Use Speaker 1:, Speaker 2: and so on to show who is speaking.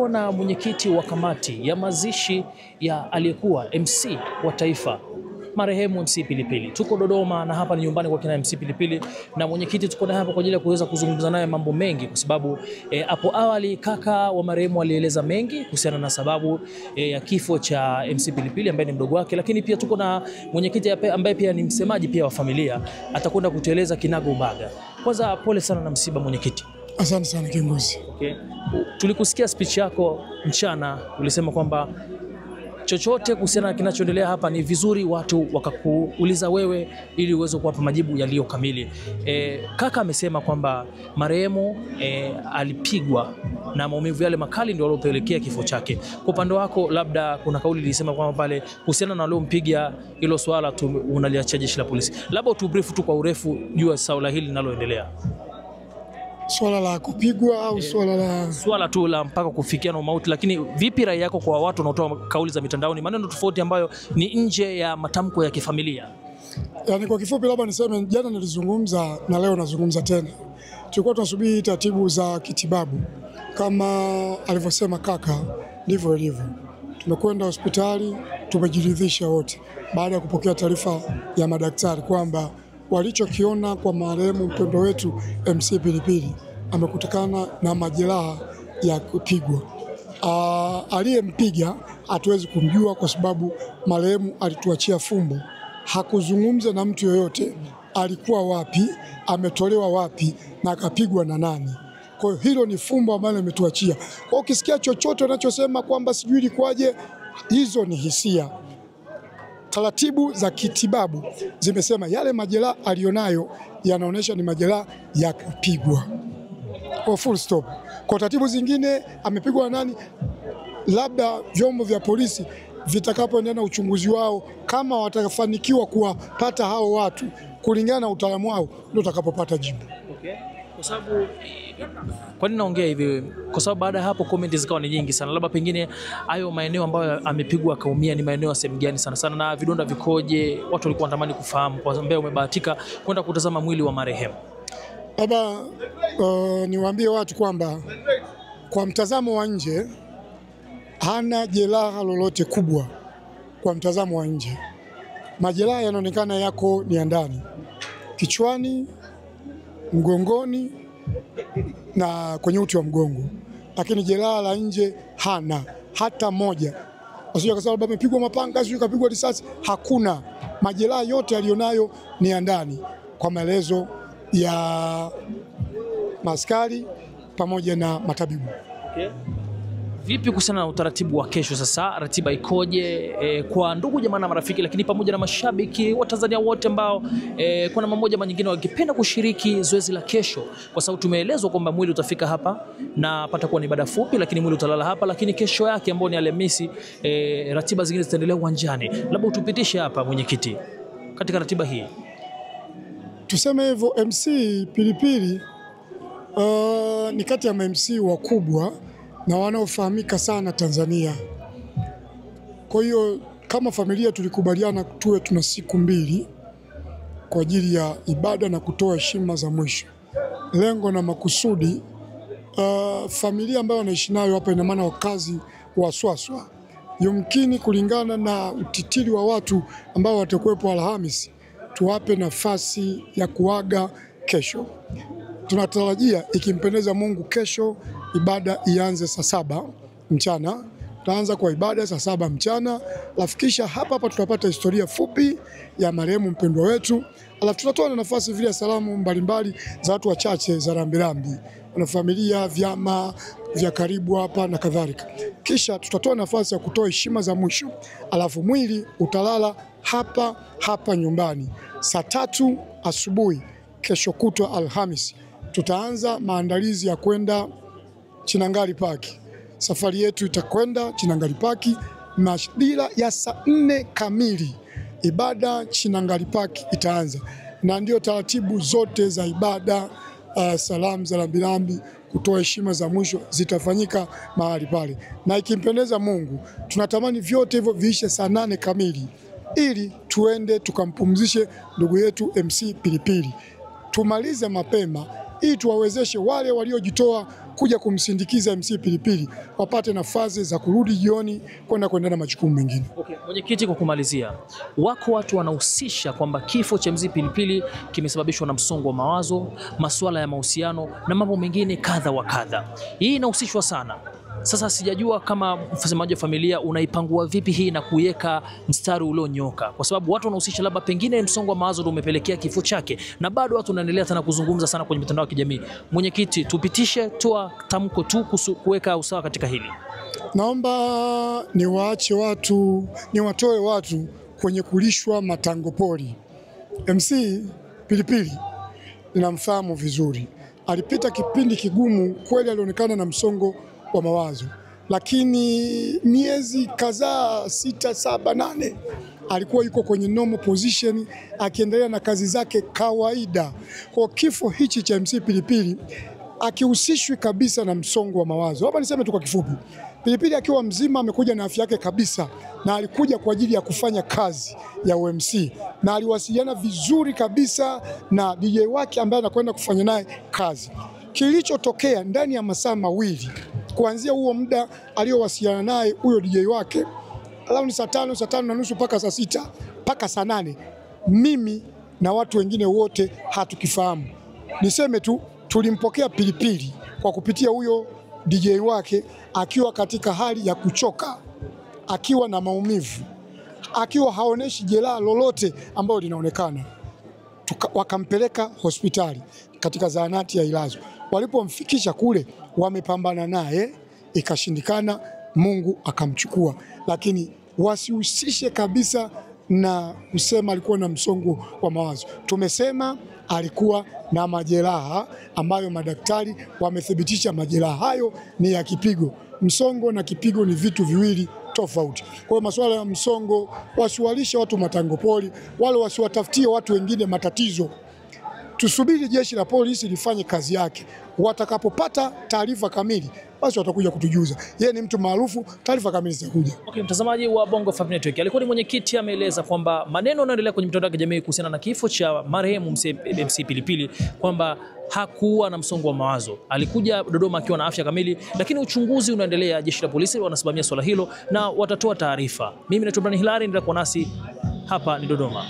Speaker 1: tuko na mwenyekiti wa kamati ya mazishi ya aliyekuwa MC wa taifa marehemu MC Pilipili. Tuko Dodoma na hapa ni nyumbani kwa kina MC Pilipili, na mwenyekiti tuko na hapa kwa ajili ya kuweza kuzungumza naye mambo mengi, kwa sababu hapo awali kaka wa marehemu alieleza mengi kuhusiana na sababu ya kifo cha MC Pilipili ambaye ni mdogo wake, lakini pia tuko na mwenyekiti ambaye pia ni msemaji pia wa familia, atakwenda kutueleza kinaga ubaga. Kwanza pole sana na msiba mwenyekiti.
Speaker 2: Asante sana kiongozi.
Speaker 1: Okay. Tulikusikia speech yako mchana, ulisema kwamba chochote kuhusiana na kinachoendelea hapa ni vizuri watu wakakuuliza wewe ili uweze kuwapa majibu yaliyo kamili. Kaka amesema kwamba marehemu alipigwa na maumivu yale makali ndio yalopelekea kifo chake. Kwa upande wako labda kuna kauli ilisema kwamba pale kuhusiana na waliompiga, hilo swala unaliachia jeshi la polisi. Labda utubrief tu kwa urefu juu ya swala hili linaloendelea.
Speaker 2: Swala la kupigwa au swala
Speaker 1: tu la mpaka kufikia na mauti, lakini vipi rai yako kwa watu wanaotoa kauli za mitandaoni, maneno tofauti ambayo ni nje ya matamko ya kifamilia?
Speaker 2: Yaani kwa kifupi labda niseme, jana nilizungumza na leo nazungumza tena. Tulikuwa tunasubiri taratibu za kitibabu. Kama alivyosema kaka, ndivyo ilivyo. Tumekwenda hospitali, tumejiridhisha wote baada ya kupokea taarifa ya madaktari kwamba walichokiona kwa marehemu mpendwa wetu MC Pilipili amekutikana na majeraha ya kupigwa. Aliyempiga hatuwezi kumjua kwa sababu marehemu alituachia fumbo. Hakuzungumza na mtu yoyote, alikuwa wapi, ametolewa wapi na akapigwa na nani. Kwa hiyo hilo ni fumbo ambalo ametuachia. Kwa ukisikia chochote anachosema kwamba sijui ilikuwaje, hizo ni hisia. Taratibu za kitibabu zimesema yale majeraha alionayo yanaonyesha ni majeraha ya kupigwa. Full stop. Kwa taratibu zingine amepigwa nani, labda vyombo vya polisi vitakapoendelea na uchunguzi wao, kama watafanikiwa kuwapata hao watu kulingana na utaalamu wao, ndio utakapopata jibu.
Speaker 1: Okay. Kwa sababu kwa nini naongea hivi? Kwa sababu baada ya hapo comment zikawa ni nyingi sana. Labda pengine hayo maeneo ambayo amepigwa akaumia ni maeneo ya sehemu gani sana sana, na vidonda vikoje? Watu walikuwa wanatamani kufahamu, kwa sababu umebahatika kwenda kutazama mwili wa marehemu.
Speaker 2: Baba, niwaambie watu kwamba kwa mtazamo wa nje hana jeraha lolote kubwa. Kwa mtazamo wa nje majeraha yanaonekana yako ni ya ndani, kichwani, mgongoni na kwenye uti wa mgongo, lakini jeraha la nje hana hata moja. Asije kwa sababu amepigwa mapanga, asije kapigwa risasi, hakuna. Majeraha yote alionayo ni ya ndani, kwa maelezo ya maskari pamoja na matabibu.
Speaker 1: Okay. Vipi kuhusiana na utaratibu wa kesho sasa? Ratiba ikoje kwa ndugu jamaa na marafiki, lakini pamoja na mashabiki wa Tanzania wote ambao kuna mmoja ama nyingine wangependa kushiriki zoezi la kesho? Kwa sababu tumeelezwa kwamba mwili utafika hapa na patakuwa ni ibada fupi, lakini mwili utalala hapa, lakini kesho yake ambayo ni Alhamisi ratiba zingine zitaendelea uwanjani. Labda utupitishe hapa mwenyekiti katika ratiba hii.
Speaker 2: Tuseme hivyo, MC Pilipili ni kati ya MC wakubwa na wanaofahamika sana Tanzania. Kwa hiyo kama familia tulikubaliana tuwe tuna siku mbili kwa ajili ya ibada na kutoa heshima za mwisho. Lengo na makusudi, familia ambayo wanaishi nayo hapa, ina maana wakazi wa Swaswa, yumkini kulingana na utitiri wa watu ambao watakuwepo Alhamisi, tuwape nafasi ya kuaga kesho. Tunatarajia ikimpendeza Mungu kesho ibada ianze saa 7 mchana. Tutaanza kwa ibada saa 7 mchana, alafu kisha hapa tutapata historia fupi ya marehemu mpendwa wetu, alafu tutatoa na nafasi vile salamu mbalimbali za watu wachache za rambirambi, na familia, vyama vya karibu hapa na kadhalika. Kisha tutatoa nafasi ya kutoa heshima za mwisho, alafu mwili utalala hapa nyumbani. Saa 3 asubuhi kesho kutwa Alhamisi tutaanza maandalizi ya kwenda Chinangali Park. Safari yetu itakwenda Chinangali Park majira ya saa 4 kamili. Ibada Chinangali Park itaanza, na ndio taratibu zote za ibada, salamu za rambirambi, kutoa heshima za mwisho zitafanyika mahali pale. Na ikimpendeza Mungu tunatamani vyote hivyo viishe saa 8 kamili ili tuende tukampumzishe ndugu yetu MC Pilipili. Tumalize mapema ili tuwawezeshe wale waliojitoa kuja kumsindikiza MC Pilipili wapate nafasi za kurudi jioni kwenda na majukumu mengine.
Speaker 1: Okay, mwenyekiti, kwa kumalizia, wako watu wanahusisha kwamba kifo cha MC Pilipili kimesababishwa na msongo wa mawazo, masuala ya mahusiano na mambo mengine kadha wa kadha. Hii inahusishwa sana. Sasa sijajua kama msemaji wa familia unaipangua vipi hii na kuweka mstari ulionyoka, kwa sababu watu wanahusisha labda pengine msongo wa mawazo ndio umepelekea kifo chake, na bado watu wanaendelea tena kuzungumza sana kwenye mitandao ya kijamii. Mwenyekiti, tupitishe, toa tamko tu kuweka usawa katika hili.
Speaker 2: Naomba niwatoe watu kwenye kulishwa matango pori. MC Pilipili ninamfahamu vizuri. Alipita kipindi kigumu kweli, alionekana na msongo wa mawazo, lakini miezi kadhaa 6, 7, 8 alikuwa yuko kwenye normal position akiendelea na kazi zake kawaida. Kwa kifo hichi cha MC Pilipili akihusishwi kabisa na msongo wa mawazo. Hapa niseme tu kwa kifupi, Pilipili akiwa mzima amekuja na afya yake kabisa, na alikuja kwa ajili ya kufanya kazi ya UMC, na aliwasiliana vizuri kabisa na DJ wake ambaye anakwenda kufanya naye kazi. Kilichotokea ndani ya masaa mawili kuanzia huo muda aliyowasiliana naye huyo DJ wake, around saa 5:30 mpaka saa 6 mpaka saa 8, mimi na watu wengine wote hatukifahamu. Niseme tu tulimpokea Pilipili kwa kupitia huyo DJ wake akiwa katika hali ya kuchoka, akiwa na maumivu, akiwa haoneshi jeraha lolote ambalo linaonekana. Wakampeleka hospitali katika zahanati ya Ilazo. Walipomfikisha kule, wamepambana naye, ikashindikana, Mungu akamchukua. Lakini wasihusishe kabisa na kusema alikuwa na msongo wa mawazo. Tumesema alikuwa na majeraha ambayo madaktari wamethibitisha majeraha hayo ni ya kipigo. Msongo na kipigo ni vitu viwili tofauti. Kwa hiyo masuala ya msongo, wasiwalishe watu matango pori, wale wasiwatafutie watu wengine matatizo. Tusubiri jeshi la polisi lifanye kazi yake. Watakapopata taarifa kamili, basi watakuja kutujuza. Yeye ni mtu maarufu, taarifa kamili zitakuja.
Speaker 1: Okay, mtazamaji wa Bongo 5 Network, alikuwa ni mwenyekiti ameeleza kwamba maneno yanaendelea kwenye mitandao ya kijamii kuhusiana na kifo cha marehemu MC Pilipili kwamba hakuwa na msongo wa mawazo. Alikuja Dodoma akiwa na afya kamili, lakini uchunguzi unaendelea. Jeshi la polisi wanasimamia swala hilo na watatoa taarifa. Mimi ni Hilari, ndio kwa nasi hapa ni Dodoma.